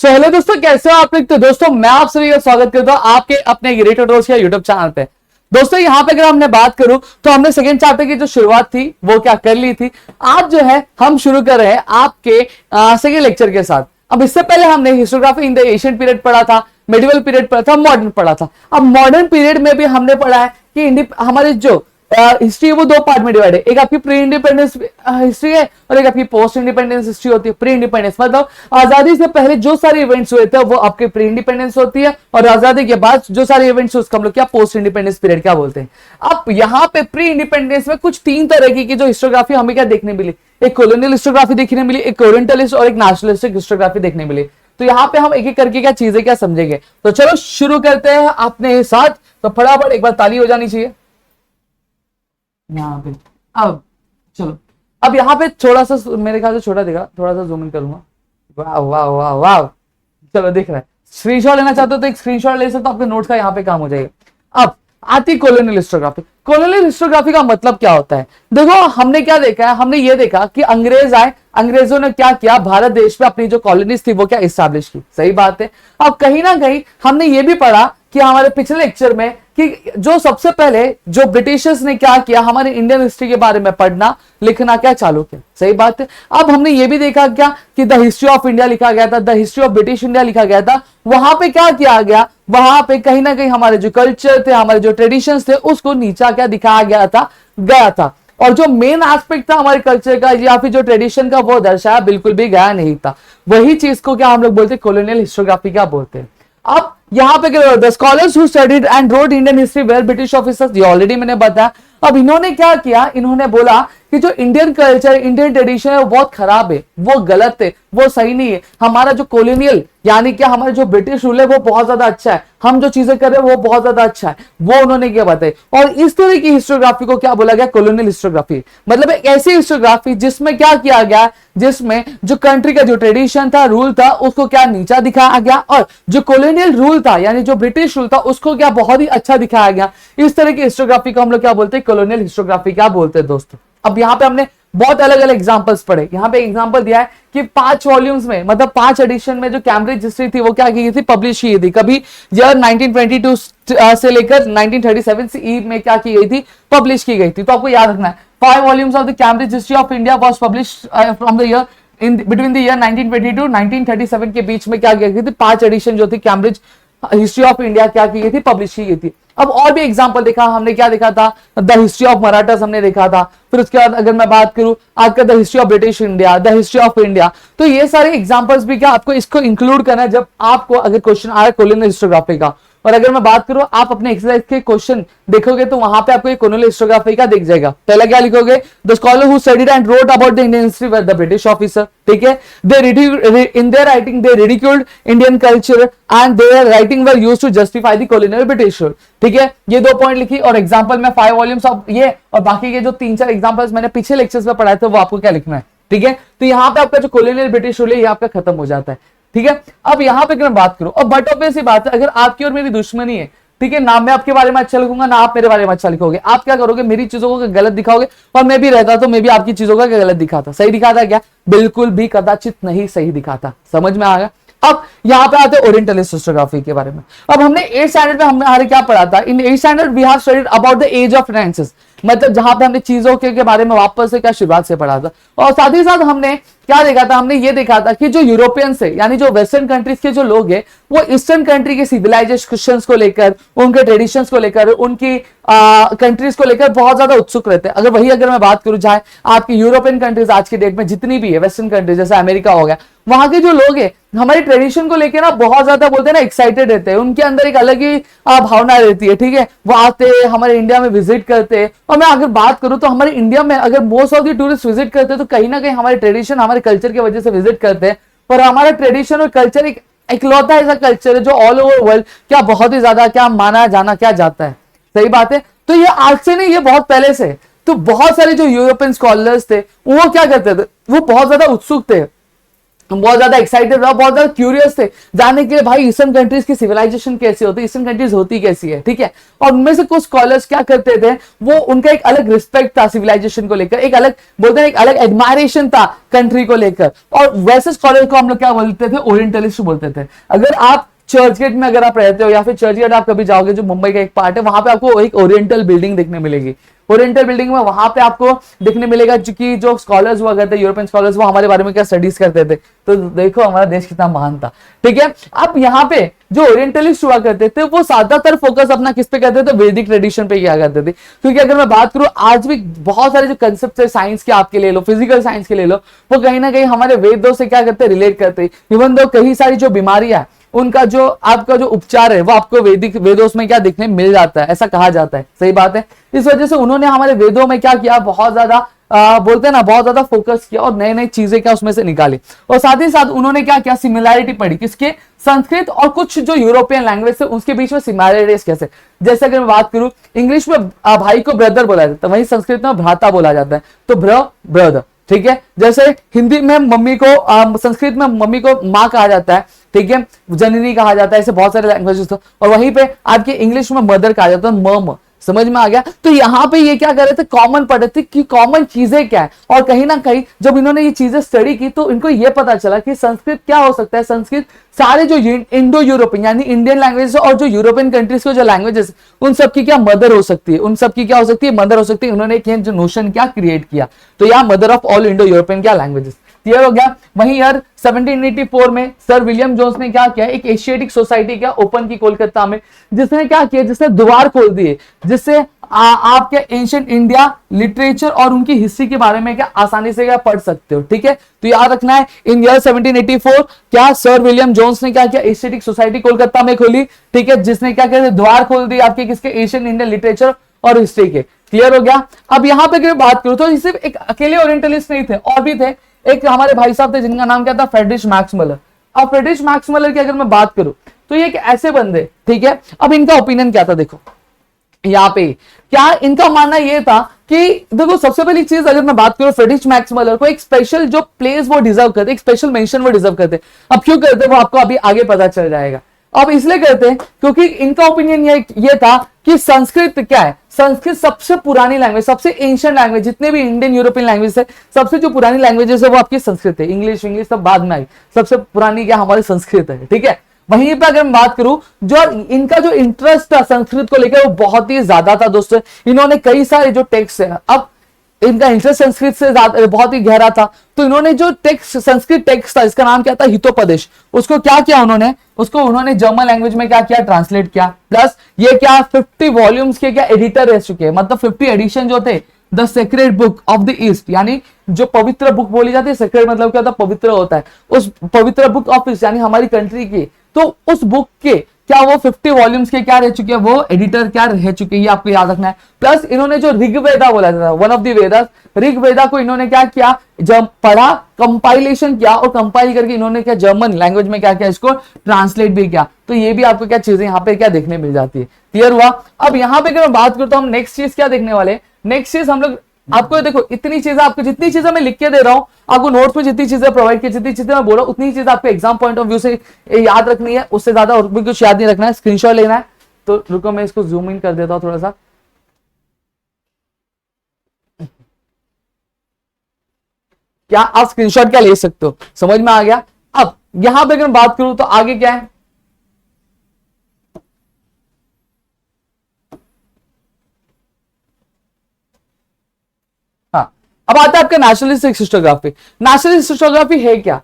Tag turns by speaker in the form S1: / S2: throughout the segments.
S1: Hello दोस्तों, कैसे हो आप लोग। तो दोस्तों मैं आप सभी का स्वागत करता हूं आपके अपने के यूट्यूब चैनल पे। दोस्तों यहाँ पे अगर हमने बात करूं तो हमने सेकंड चैप्टर की जो शुरुआत थी वो क्या कर ली थी। आज जो है हम शुरू कर रहे हैं आपके सेकंड लेक्चर के साथ। अब इससे पहले हमने historiography in the Asian period पढ़ा था, मेडिवल पीरियड पढ़ा था, मॉडर्न पढ़ा था। अब मॉडर्न पीरियड में भी हमने पढ़ा है कि हमारे जो हिस्ट्री है वो दो पार्ट में डिवाइड है। एक आपकी प्री इंडिपेंडेंस हिस्ट्री है और एक आपकी पोस्ट इंडिपेंडेंस हिस्ट्री होती है। प्री इंडिपेंडेंस मतलब आजादी से पहले जो सारे इवेंट्स हुए थे वो आपके प्री इंडिपेंडेंस होती है, और आजादी के बाद जो सारे इवेंट्स उसको हम लोग क्या पोस्ट इंडिपेंडेंस पीरियड क्या बोलते हैं। अब यहाँ पे प्री इंडिपेंडेंस में कुछ तीन तरह की जो हिस्टोग्राफी हमें क्या देखने मिली, एक कॉलोनियल हिस्टोग्राफी देखने मिली, एक ओरिएंटलिस्ट और एक नेशनलिस्टिक हिस्टोग्राफी देखने मिली। तो यहाँ पे हम एक एक करके क्या चीजें क्या समझेंगे। तो चलो शुरू करते हैं अपने साथ। तो फटाफट एक बार ताली हो जानी चाहिए यहाँ पे। अब चलो, अब यहाँ पे थोड़ा सा मेरे ख्याल से छोटा दिखा, थोड़ा सा जूम इन करूंगा। वाह वाह वाह वाह, चलो दिख रहा है। स्क्रीनशॉट लेना चाहते हो तो एक स्क्रीनशॉट ले सकते हो, आपके नोट्स का यहाँ पे काम हो जाएगा। अब आती कॉलोनियल हिस्टोग्राफी। कॉलोनियल हिस्टोग्राफी का मतलब क्या होता है, देखो हमने क्या देखा है, हमने ये देखा कि अंग्रेज आए, अंग्रेजों ने क्या किया, भारत देश में अपनी जो कॉलोनीज थी वो क्या इस्टेब्लिश की। सही बात है। अब कहीं ना कहीं हमने ये भी पढ़ा कि हमारे पिछले लेक्चर में कि जो सबसे पहले जो ब्रिटिशर्स ने क्या किया, हमारे इंडियन हिस्ट्री के बारे में पढ़ना लिखना क्या चालू किया। सही बात है। अब हमने ये भी देखा क्या कि द हिस्ट्री ऑफ इंडिया लिखा गया था, the history of British India लिखा गया था। वहां पे क्या किया गया, वहां पे कहीं ना कहीं हमारे जो कल्चर थे, हमारे जो ट्रेडिशंस थे उसको नीचा क्या दिखाया गया था। और जो मेन एस्पेक्ट था हमारे कल्चर का या फिर जो ट्रेडिशन का वो दर्शाया बिल्कुल भी गया नहीं था। वही चीज को क्या हम लोग बोलते हैं, कॉलोनियल हिस्टोग्राफी क्या बोलते हैं। अब यहां पे the scholars who studied and wrote Indian history where British officers, ये ऑलरेडी मैंने बताया। अब इन्होंने क्या किया, इन्होंने बोला कि जो इंडियन कल्चर इंडियन ट्रेडिशन है वो बहुत खराब है, वो गलत है, वो सही नहीं है। हमारा जो कॉलोनियल यानी कि हमारे जो ब्रिटिश रूल है वो बहुत ज्यादा अच्छा है, हम जो चीजें कर रहे हैं वो बहुत ज्यादा अच्छा है, वो उन्होंने क्या बताया। और इस तरह की हिस्टोग्राफी को क्या बोला गया, कॉलोनियल हिस्टोग्राफी। मतलब एक ऐसी हिस्टोग्राफी जिसमें क्या किया गया, जिसमें जो कंट्री का जो ट्रेडिशन था, रूल था, उसको क्या नीचा दिखाया गया, और जो कॉलोनियल रूल था यानी जो ब्रिटिश रूल था उसको क्या बहुत ही अच्छा दिखाया गया। इस तरह की हिस्टोग्राफी को हम लोग क्या बोलते हैं, कॉलोनियल हिस्टोग्राफी क्या बोलते हैं दोस्तों। अब यहाँ पे हमने बहुत अलग अलग एग्जांपल्स पढ़े। यहाँ पे एग्जांपल दिया है कि 5 वॉल्यूम्स में मतलब 5 एडिशन में जो कैम्ब्रिज हिस्ट्री थी वो क्या की गई थी, पब्लिश की गई थी। कभी ईयर 1922 से लेकर 1937 ई में क्या की गई थी, पब्लिश की गई थी। तो आपको याद रखना है 5 volumes of the Cambridge history of India was published from the year between the year 1922 1937 के बीच में क्या की गई थी, 5 एडिशन जो थी कैम्ब्रिज हिस्ट्री ऑफ इंडिया क्या की गई थी, पब्लिश की गई थी। अब और भी एग्जांपल देखा हमने, क्या देखा था, द हिस्ट्री ऑफ मराठास हमने देखा था। फिर उसके बाद अगर मैं बात करूं आपका the history of British India, the history of India. तो ये सारे एग्जांपल्स भी क्या आपको इसको इंक्लूड करना है जब आपको अगर क्वेश्चन आया कॉलोनियल हिस्टोग्राफी का। और अगर मैं बात करूं आप अपने एक्सरसाइज के क्वेश्चन देखोगे तो वहां पे आपको एक कॉलोनियल हिस्टोग्राफी का दिख जाएगा। पहला क्या लिखोगे, the scholar who studied and wrote about the Indian history were the British officer. ठीक है, in their writing they ridiculed Indian culture and their writing were used to justify the colonial British rule. ठीक है, ये 2 point लिखी। और example में 5 volumes of ये और बाकी के जो 3-4 एग्जांपल्स मैंने पिछले लेक्चर्स में पढ़ाए थे वो आपको क्या लिखना है। ठीक है, तो यहाँ पे आपका जो कॉलोनियल ब्रिटिश रूल है ये आपका खत्म हो जाता है। ठीक है, अब यहाँ पे अगर मैं बात करूं, और बट ऑब्वियस सी बात है अगर आपकी और मेरी दुश्मनी है, ठीक है, ना मैं आपके बारे में अच्छा लिखूंगा ना आप मेरे बारे में अच्छा लिखोगे, आप क्या करोगे, मेरी चीजों को गलत दिखाओगे, और मैं भी रहता तो मैं भी आपकी चीजों का गलत दिखाता। सही दिखाता क्या, बिल्कुल भी कदाचित नहीं सही दिखाता। समझ में आ गया। अब यहाँ पे आते हैं ओरिएंटलिस्ट हिस्टोग्राफी के बारे में। अब हमने 8th स्टैंडर्ड में हमने क्या पढ़ा था, in 8th standard we have studied about the age of renaissance. मतलब जहां पे हमने चीजों के बारे में वापस से क्या शुरुआत से पढ़ा था। और साथ ही साथ हमने क्या देखा था, हमने ये देखा था कि जो यूरोपियंस है यानी जो वेस्टर्न कंट्रीज के जो लोग हैं वो ईस्टर्न कंट्री के सिविलाइजेशंस को लेकर, उनके ट्रेडिशंस को लेकर, उनकी कंट्रीज को लेकर बहुत ज्यादा उत्सुक रहते हैं। अगर मैं बात करूं चाहे आपकी यूरोपियन कंट्रीज आज की डेट में जितनी भी है, वेस्टर्न कंट्रीज जैसे अमेरिका हो गया, वहां के जो लोग हैं हमारी ट्रेडिशन को लेकर ना बहुत ज्यादा बोलते हैं ना एक्साइटेड रहते हैं, उनके अंदर एक अलग ही भावना रहती है। ठीक है, वो आते हैं हमारे इंडिया में विजिट करते हैं। और मैं अगर बात करूं तो हमारे इंडिया में अगर most of the tourist visit करते हैं तो कहीं ना कहीं हमारे ट्रेडिशन हमारे कल्चर की वजह से विजिट करते हैं। पर हमारा ट्रेडिशन और कल्चर एक इकलौता ऐसा कल्चर है जो ऑल ओवर वर्ल्ड क्या बहुत ही ज्यादा क्या माना जाना क्या जाता है। सही बात है। तो ये आज से नहीं, ये बहुत पहले से। तो बहुत सारे जो यूरोपियन स्कॉलर्स थे वो क्या करते थे, वो बहुत ज्यादा उत्सुक थे हम बहुत ज्यादा एक्साइटेड रहा, बहुत ज्यादा क्यूरियस थे जानने के लिए भाई ईस्टर्न कंट्रीज की सिविलाइजेशन कैसी होती है, ईस्टर्न कंट्रीज होती कैसी है, ठीक है। और उनमें से कुछ स्कॉलर्स क्या करते थे, वो उनका एक अलग रिस्पेक्ट था सिविलाइजेशन को लेकर, एक अलग बोलते हैं एक अलग एडमायरेशन था कंट्री को लेकर। और वैसे स्कॉलर को हम लोग क्या बोलते थे, ओरिएंटलिस्ट बोलते थे। अगर आप चर्चगेट में अगर आप रहते हो या फिर चर्चगेट आप कभी जाओगे, जो मुंबई का एक पार्ट है, वहां पे आपको एक ओरिएंटल बिल्डिंग देखने मिलेगी। ओरिएंटल बिल्डिंग में वहां पे आपको देखने मिलेगा कि जो स्कॉलर्स हुआ करते, यूरोपियन स्कॉलर्स, वो हमारे बारे में क्या स्टडीज करते थे। तो देखो हमारा देश कितना महान था, ठीक है। अब यहाँ पे जो ओरिएंटलिस्ट हुआ करते थे वो ज्यादातर फोकस अपना किस पे करते थे, वैदिक ट्रेडिशन पे किया करते थे। क्योंकि अगर मैं बात करूं आज भी बहुत सारे जो कंसेप्ट है साइंस के आपके ले लो, फिजिकल साइंस के ले लो, वो कहीं ना कहीं हमारे वेदों से क्या करते, रिलेट करते। इवन दो कई सारी जो बीमारियां उनका जो आपका जो उपचार है वो आपको वैदिक वेदों में क्या देखने मिल जाता है, ऐसा कहा जाता है, सही बात है। इस वजह से उन्होंने हमारे वेदों में क्या किया, बहुत ज्यादा बोलते हैं ना, बहुत ज्यादा फोकस किया और नई नई चीजें क्या उसमें से निकाली। और साथ ही साथ उन्होंने क्या किया, सिमिलैरिटी पढ़ी किसके, संस्कृत और कुछ जो यूरोपियन लैंग्वेज से उसके बीच में सिमिलैरिटीज कैसे। जैसे अगर मैं बात करूं, इंग्लिश में भाई को ब्रदर बोला जाता है, वहीं संस्कृत में भ्राता बोला जाता है, तो ब्रदर, ठीक है। जैसे हिंदी में मम्मी को संस्कृत में मम्मी को माँ कहा जाता है, ठीक है, जननी कहा जाता है, ऐसे बहुत सारे लैंग्वेजेस। और वहीं पे आपके इंग्लिश में मदर कहा जाता है, मम। समझ में आ गया। तो यहाँ पे ये क्या कर रहे थे, कॉमन पढ़ रहे थे कि कॉमन चीजें क्या है। और कहीं ना कहीं जब इन्होंने ये चीजें स्टडी की तो इनको ये पता चला कि संस्कृत क्या हो सकता है, संस्कृत सारे जो इंडो यूरोपियन यानी इंडियन लैंग्वेज और जो यूरोपियन कंट्रीज के जो लैंग्वेजेस उन सब की क्या मदर हो सकती है, उन सब की क्या हो सकती है, मदर हो सकती है। उन्होंने एक जो नोशन क्या क्रिएट किया, तो यहाँ mother of all Indo European क्या लैंग्वेजेस, क्लियर हो गया। वहीं यार 1784 में सर विलियम जोन्स ने क्या किया, एक एशियाटिक सोसाइटी क्या ओपन की कोलकाता में, जिसने क्या किया, जिसने द्वार खोल दिए, जिससे आपके एंशिएंट इंडिया लिटरेचर और उनकी हिस्ट्री के बारे में क्या आसानी से क्या पढ़ सकते हो, ठीक है। तो याद रखना है, इन ईयर 1784 क्या सर विलियम जोन्स ने क्या किया, एशियाटिक सोसाइटी कोलकाता में खोली, ठीक है, जिसने क्या किया, द्वार खोल दिए आपके किसके, एशियन इंडियन लिटरेचर और हिस्ट्री के, क्लियर हो गया। अब यहाँ पे अगर बात करूं तो सिर्फ एक अकेले ओरिएंटलिस्ट नहीं थे, और भी थे। एक हमारे भाई साहब थे जिनका नाम क्या था, फ्रेडरिश मैक्स मुलर। अब फ्रेडरिश मैक्स मुलर की अगर मैं बात करूं तो ये एक ऐसे बंदे, ठीक है। अब इनका ओपिनियन क्या था, देखो यहाँ पे क्या इनका मानना ये था कि देखो सबसे पहली चीज अगर मैं बात करूं, फ्रेडरिश मैक्स मुलर को एक स्पेशल जो प्लेस वो डिजर्व करते, एक स्पेशल मेंशन वो डिजर्व करते। अब क्यों करते वो आपको अभी आगे पता चल जाएगा। अब इसलिए करते हैं क्योंकि इनका ओपिनियन ये था कि संस्कृत क्या है, संस्कृत सबसे पुरानी लैंग्वेज, सबसे एंशिएंट लैंग्वेज, जितने भी इंडियन यूरोपियन लैंग्वेज है सबसे जो पुरानी लैंग्वेजेस है वो आपकी संस्कृत है। इंग्लिश सब बाद में आई, सबसे पुरानी क्या हमारी संस्कृत है, ठीक है। वहीं पे अगर मैं बात करूं, जो इनका जो इंटरेस्ट था संस्कृत को लेकर वो बहुत ही ज्यादा था दोस्तों। इन्होंने कई सारे जो टेक्स्ट है, अब इनका इंटरेस्ट संस्कृत से बहुत ही गहरा था, तो इन्होंने जो टेक्स्ट संस्कृत टेक्स्ट था, इसका नाम क्या था, हितोपदेश, उसको क्या किया उन्होंने जर्मन लैंग्वेज में क्या किया, ट्रांसलेट किया। प्लस ये क्या 50 वॉल्यूम्स के क्या एडिटर रह चुके हैं, मतलब 50 एडिशन जो थे the sacred book of the east, यानी जो पवित्र बुक बोली जाती है, सेक्रेड मतलब क्या होता है, पवित्र होता है, उस पवित्र बुक ऑफ ईस्ट यानी हमारी कंट्री की, तो उस बुक के क्या वो 50 वॉल्यूम्स के क्या रह चुके हैं, वो एडिटर क्या रह चुके हैं, ये आपको याद रखना है। प्लस इन्होंने जो ऋग्वेदा बोला था, one of the Vedas, Rigveda को इन्होंने क्या किया, जब पढ़ा, कंपाइलेशन किया और कंपाइल करके इन्होंने क्या जर्मन लैंग्वेज में क्या किया, इसको ट्रांसलेट भी किया। तो ये भी आपको क्या चीजें यहाँ पे क्या देखने मिल जाती है, क्लियर हुआ। अब यहाँ पे अगर मैं बात करता हूँ, हम नेक्स्ट चीज क्या देखने वाले, नेक्स्ट चीज हम लोग आपको देखो इतनी चीजें, आपको जितनी चीजें मैं लिख के दे रहा हूं, आपको नोट्स में जितनी चीजें प्रोवाइड की, जितनी चीजें मैं बोल रहा हूं, उतनी चीजें आपको एग्जाम पॉइंट ऑफ व्यू से याद रखनी है, उससे ज्यादा और भी कुछ याद नहीं रखना है, स्क्रीनशॉट लेना है। तो रुको मैं इसको जूम इन कर देता हूं थोड़ा सा। क्या आप स्क्रीनशॉट क्या ले सकते हो, समझ में आ गया। अब यहां पर अगर मैं बात करूं तो आगे क्या है, हाँ अब आता है आपका नेशनलिस्टिक हिस्टोग्राफी। नेशनलिस्ट हिस्टोग्राफी है क्या,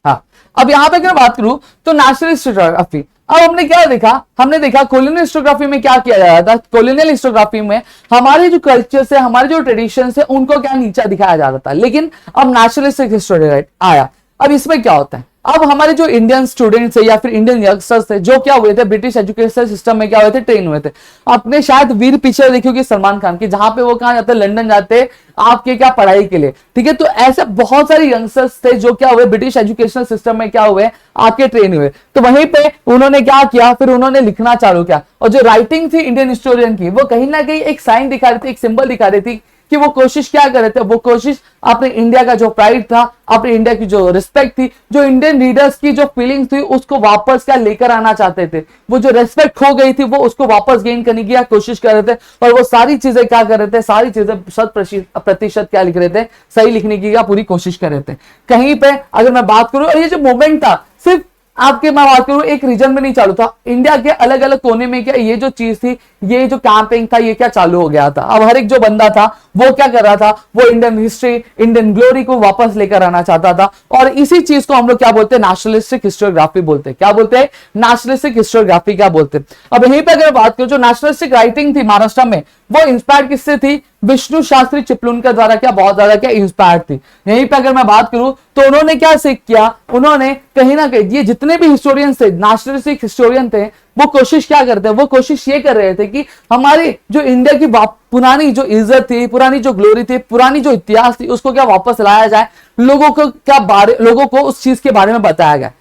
S1: हाँ अब यहां पे अगर बात करूं तो नेशनलिस्ट हिस्टोग्राफी, अब हमने क्या देखा, हमने देखा कॉलोनियल हिस्टोग्राफी में क्या किया जा रहा था, कॉलोनियल हिस्टोग्राफी में हमारे जो कल्चर है, हमारे जो ट्रेडिशन है, उनको क्या नीचा दिखाया जा रहा था। लेकिन अब नेशनलिस्टिक हिस्टोग्राफी आया। अब इसमें क्या होता है, अब हमारे जो इंडियन स्टूडेंट्स है या फिर इंडियन यंगस्टर्स थे जो क्या हुए थे ब्रिटिश एजुकेशन सिस्टम में क्या हुए थे, ट्रेन हुए थे। आपने शायद वीर पिक्चर देखी होगी सलमान खान की, जहां पे वो कहां जाते, लंदन जाते आपके क्या पढ़ाई के लिए, ठीक है। तो ऐसे बहुत सारे यंगस्टर्स थे जो क्या हुए ब्रिटिश एजुकेशन सिस्टम में क्या हुए, आपके ट्रेन हुए। तो वहीं पे उन्होंने क्या किया, फिर उन्होंने लिखना चालू किया, और जो राइटिंग थी इंडियन हिस्टोरियन की, वो कहीं ना कहीं एक साइन दिखा रही थी, एक सिंबल दिखा रही थी कि वो कोशिश क्या कर रहे थे, वो कोशिश अपने इंडिया का जो प्राइड था, अपने इंडिया की जो रिस्पेक्ट थी, जो इंडियन रीडर्स की जो फीलिंग्स थी, उसको वापस क्या लेकर आना चाहते थे। वो जो रेस्पेक्ट खो गई थी वो उसको वापस गेन करने की कोशिश कर रहे थे, और वो सारी चीजें क्या कर रहे थे, सारी चीजें 100% क्या लिख रहे थे, सही लिखने की पूरी कोशिश कर रहे थे। कहीं पे अगर मैं बात करूं, ये जो मूवमेंट था सिर्फ आपके मैं बात करूं एक रीजन में नहीं चालू था, इंडिया के अलग अलग कोने में क्या ये जो चीज थी, ये जो कैंपेन था, ये क्या चालू हो गया था। अब हर एक जो बंदा था वो क्या कर रहा था, वो इंडियन हिस्ट्री, इंडियन ग्लोरी को वापस लेकर आना चाहता था, और इसी चीज को हम लोग क्या बोलते हैं, नेशनलिस्टिक हिस्टोग्राफी बोलते हैं। क्या बोलते हैं, नेशनलिस्टिक हिस्टोग्राफी क्या बोलते हैं। अब यहीं पर अगर बात करूं, जो नेशनलिस्टिक राइटिंग थी महाराष्ट्र में, वो इंस्पायर्ड किससे थी, विष्णु शास्त्री चिपलुनकर द्वारा क्या बहुत ज्यादा क्या इंस्पायर्ड थी। यहीं पे अगर मैं बात करूं तो उन्होंने क्या सीख किया, उन्होंने कहीं ना कहीं ये जितने भी हिस्टोरियन थे, नेशनलिस्टिक हिस्टोरियन थे, वो कोशिश क्या करते हैं, वो कोशिश ये कर रहे थे कि हमारी जो इंडिया की पुरानी जो इज्जत थी, पुरानी जो ग्लोरी थी, पुरानी जो इतिहास थी, उसको क्या वापस लाया जाए, लोगों को उस चीज के बारे में बताया जाए,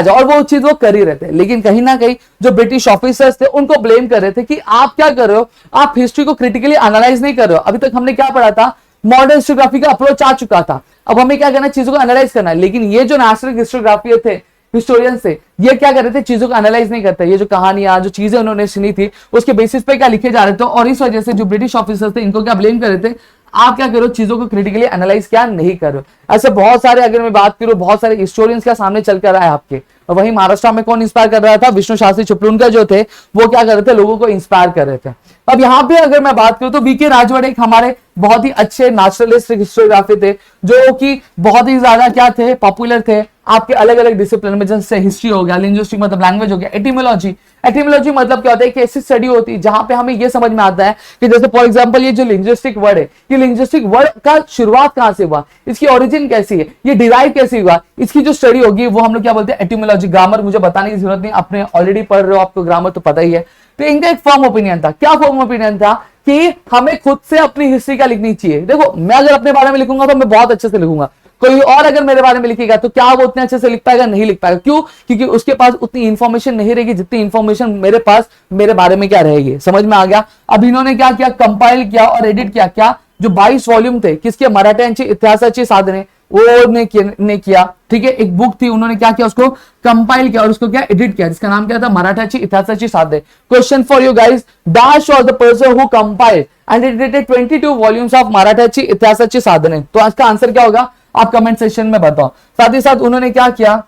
S1: और वो चीज वो कर ही रहे थे। लेकिन कहीं ना कहीं जो ब्रिटिश ऑफिसर्स थे उनको ब्लेम कर रहे थे कि आप क्या कर रहे हो, आप हिस्ट्री को क्रिटिकली एनालाइज नहीं कर रहे हो। अभी तक हमने क्या पढ़ा था, मॉडर्न हिस्टोग्राफी का अप्रोच आ चुका था, अब हमें क्या करना है, चीजों को एनालाइज करना है। लेकिन ये जो नेशनल हिस्टोग्राफी थे, हिस्टोरियन से, ये क्या कर रहे थे, चीजों को एनालाइज नहीं करते। ये जो कहानियां, जो चीजें उन्होंने सुनी थी, उसके बेसिस पे क्या लिखे जा रहे थे, और इस वजह से जो ब्रिटिश ऑफिसर्स थे इनको क्या ब्लेम कर रहे थे, आप क्या करो, चीजों को क्रिटिकली एनालाइज क्या नहीं करो। ऐसे बहुत सारे, अगर मैं बात करूं, बहुत सारे हिस्टोरियंस का सामने चल कर आए आपके। और वहीं महाराष्ट्र में कौन इंस्पायर कर रहा था, विष्णु शास्त्री चिपलुनकर जो थे, वो क्या कर रहे थे, लोगों को इंस्पायर कर रहे थे। अब यहाँ पे अगर मैं बात करूं तो वीके राजवाड़े एक हमारे बहुत ही अच्छे नेचुरलिस्ट हिस्टोग्राफी थे, जो कि बहुत ही ज्यादा क्या थे, पॉपुलर थे आपके अलग अलग डिसिप्लिन में, जैसे हिस्ट्री हो गया, लिंग्विस्टिक मतलब लैंग्वेज हो गया, एटिमोलॉजी मतलब क्या होता है कि ऐसी स्टडी होती है जहां पे हमें ये समझ में आता है कि जैसे फॉर एग्जांपल ये जो लिंग्विस्टिक वर्ड है, ये लिंग्विस्टिक वर्ड का शुरुआत कहां से हुआ, इसकी ओरिजिन कैसी है, ये डिराइव कैसे हुआ, इसकी जो स्टडी होगी वो हम लोग क्या बोलते हैं, एटिमोलॉजी। ग्रामर मुझे बताने की जरूरत नहीं, आपने ऑलरेडी पढ़ रहे हो, आपको ग्रामर तो पता ही है। तो इनका एक फॉर्म ओपिनियन था, क्या फॉर्म ओपिनियन था कि हमें खुद से अपनी हिस्ट्री क्या लिखनी चाहिए। देखो, मैं अगर अपने बारे में लिखूंगा तो मैं बहुत अच्छे से लिखूंगा, कोई और अगर मेरे बारे में लिखेगा तो क्या वो उतने अच्छे से लिख पाएगा, नहीं लिख पाएगा। क्यों, क्योंकि उसके पास उतनी इंफॉर्मेशन नहीं रहेगी जितनी इंफॉर्मेशन मेरे पास मेरे बारे में क्या रहेगी। समझ में आ गया। अब इन्होंने क्या किया, कंपाइल किया और एडिट किया, क्या जो 22 वॉल्यूम थे किसके, मराठ्यांची इतिहासाची साधने, वो ने किया, ठीक है। एक बुक थी, उन्होंने क्या किया, उसको कंपाइल किया और उसको क्या एडिट किया, जिसका नाम क्या था, मराठ्याची इतिहासाची साधने। Question for you guys, dash was the person who compiled and edited 22 volumes of मराठ्याची इतिहासाची साधने। तो आज का आंसर क्या होगा, आप कमेंट सेक्शन में बताओ। साथ ही साथ उन्होंने क्या किया,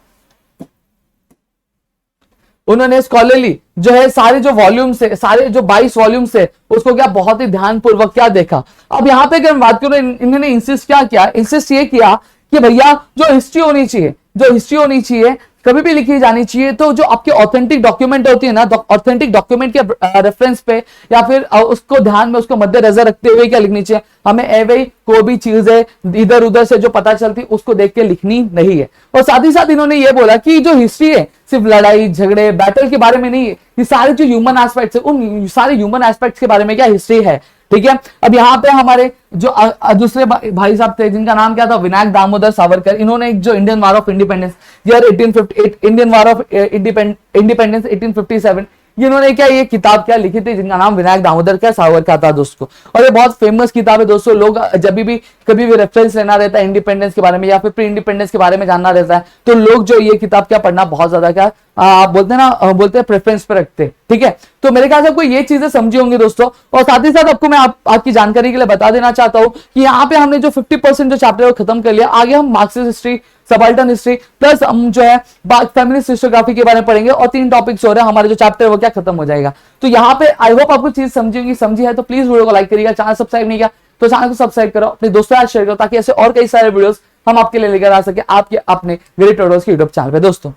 S1: उन्होंने स्कॉलरली जो है सारे जो वॉल्यूम से, सारे जो 22 वॉल्यूम से, उसको क्या बहुत ही ध्यानपूर्वक क्या देखा। अब यहां पे अगर बात करूं, इन्होंने इंसिस्ट क्या किया, इंसिस्ट ये किया कि भैया जो हिस्ट्री होनी चाहिए, जो हिस्ट्री होनी चाहिए कभी भी लिखी जानी चाहिए, तो जो आपके ऑथेंटिक डॉक्यूमेंट होती है ना, ऑथेंटिक डॉक्यूमेंट के रेफरेंस पे या फिर उसको ध्यान में, उसको मद्देनजर रखते हुए क्या लिखनी चाहिए, हमें एवं कोई भी चीज है इधर उधर से जो पता चलती उसको देख के लिखनी नहीं है। और साथ ही साथ इन्होंने ये बोला कि जो हिस्ट्री है सिर्फ लड़ाई झगड़े बैटल के बारे में नहीं है, ये सारे जो ह्यूमन एस्पेक्ट्स है, उन सारे ह्यूमन एस्पेक्ट्स के बारे में क्या हिस्ट्री है, ठीक है। अब यहाँ पे हमारे जो दूसरे भाई साहब थे, जिनका नाम क्या था, विनायक दामोदर सावरकर, इन्होंने एक जो Indian war of independence year 1858, Indian war of independence 1857, इन्होंने क्या ये किताब क्या लिखी थी, जिनका नाम विनायक दामोदर क्या सावरकर था दोस्तों। और ये बहुत फेमस किताब है दोस्तों। लोग जब भी कभी भी रेफरेंस लेना रहता है इंडिपेंडेंस के बारे में या फिर प्री इंडिपेंडेंस के बारे में जानना रहता है, तो लोग जो ये किताब क्या पढ़ना बहुत ज्यादा क्या बोलते हैं ना, बोलते हैं प्रेफरेंस पे रखते हैं, ठीक है। तो मेरे ख्याल से आपको ये चीजें समझी होंगी दोस्तों। और साथ ही साथ आपको मैं आपकी जानकारी के लिए बता देना चाहता हूं कि यहाँ पे हमने जो 50% जो चैप्टर वो खत्म कर लिया। आगे हम Marxist history, subaltern history plus हम जो है फेमिनिस्ट हिस्टोग्राफी के बारे में पढ़ेंगे, और 3 टॉपिक्स हो रहे हैं, हमारे जो चैप्टर वो क्या खत्म हो जाएगा। तो यहाँ पे आई होप आपको चीज समझी है तो प्लीज वीडियो को लाइक करिएगा, चैनल सब्सक्राइब नहीं किया तो चैनल को सब्सक्राइब करो, अपने दोस्तों के साथ शेयर करो, ताकि ऐसे और कई सारे वीडियोस हम आपके लिए लेकर आ सके आपके अपने ग्रेट ट्यूटोरियल्स के यूट्यूब चैनल पे दोस्तों।